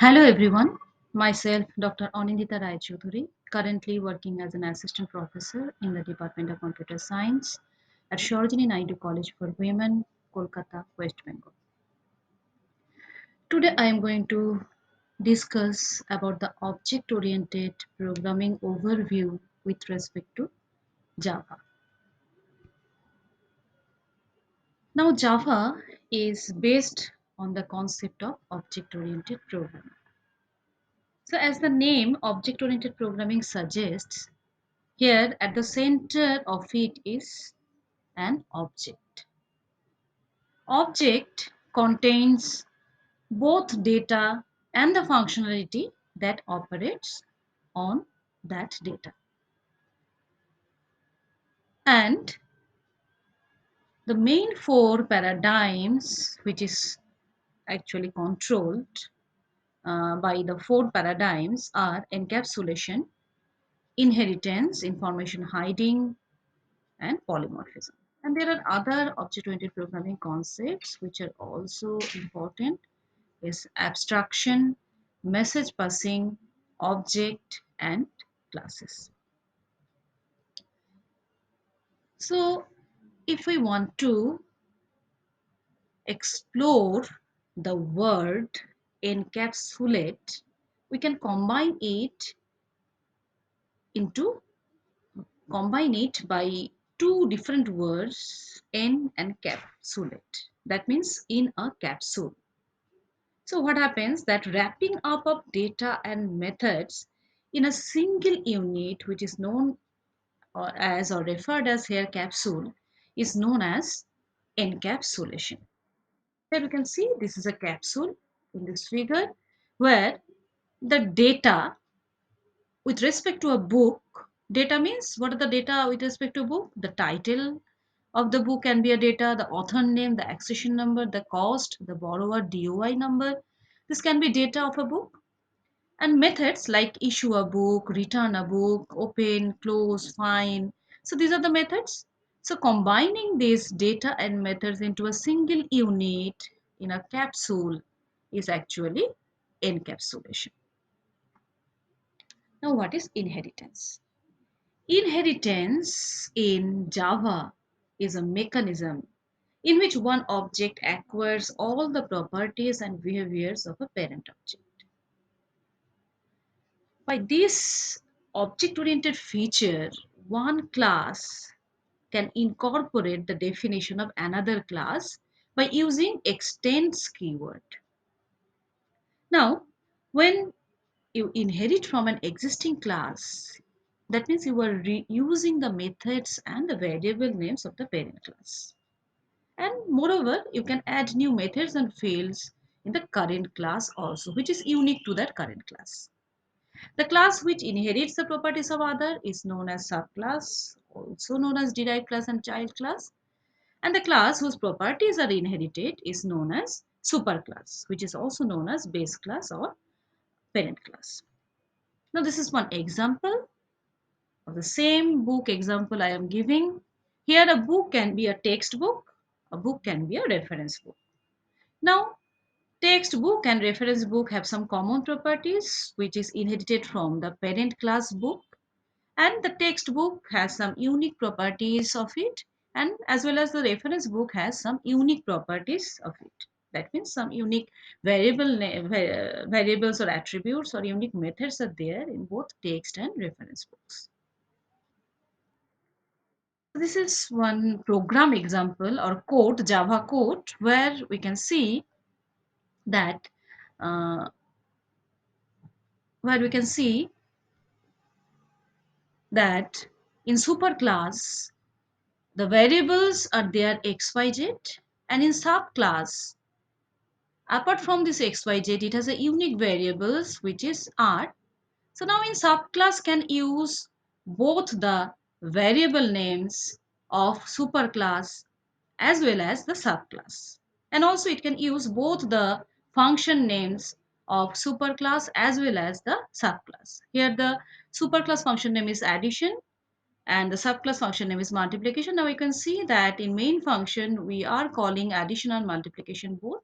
Hello everyone, myself Dr. Anindita Rai Choudhury, currently working as an assistant professor in the Department of Computer Science at Sarojini Naidu College for Women, Kolkata, West Bengal. Today I am going to discuss about the object-oriented programming overview with respect to Java. Now Java is based on the concept of object-oriented programming. So as the name object-oriented programming suggests, here at the center of it is an object. Object contains both data and the functionality that operates on that data. And the main four paradigms, which is actually controlled by the four paradigms, are encapsulation, inheritance, information hiding, and polymorphism. And there are other object-oriented programming concepts which are also important is abstraction, message passing, object, and classes. So if we want to explore the word encapsulate, we can into combine it by two different words, en and capsulate. That means in a capsule. So what happens that wrapping up of data and methods in a single unit, which is known or referred as here capsule, is known as encapsulation. Here we can see this is a capsule in this figure where the data with respect to a book, data means what are the data with respect to a book? The title of the book can be a data, the author name, the accession number, the cost, the borrower DOI number. This can be data of a book. And methods like issue a book, return a book, open, close, find. So these are the methods. So combining these data and methods into a single unit in a capsule is actually encapsulation. Now what is inheritance? Inheritance in Java is a mechanism in which one object acquires all the properties and behaviors of a parent object. By this object-oriented feature, one class can incorporate the definition of another class by using extends keyword. Now, when you inherit from an existing class, that means you are reusing the methods and the variable names of the parent class. And moreover, you can add new methods and fields in the current class also, which is unique to that current class. The class which inherits the properties of other is known as subclass, also known as derived class and child class. And the class whose properties are inherited is known as superclass, which is also known as base class or parent class. Now this is one example of the same book example I am giving. Here a book can be a textbook, a book can be a reference book. Now textbook and reference book have some common properties which is inherited from the parent class book, and the textbook has some unique properties of it, and as well as the reference book has some unique properties of it. That means some unique variables or attributes or unique methods are there in both text and reference books. This is one program example or code, Java code, where we can see that uh, where we can see that in superclass the variables are there xyz, and in subclass apart from this xyz it has a unique variables which is r. So now in subclass can use both the variable names of superclass as well as the subclass, and also it can use both the function names of superclass as well as the subclass. Here the superclass function name is addition and the subclass function name is multiplication. Now you can see that in main function we are calling addition and multiplication both,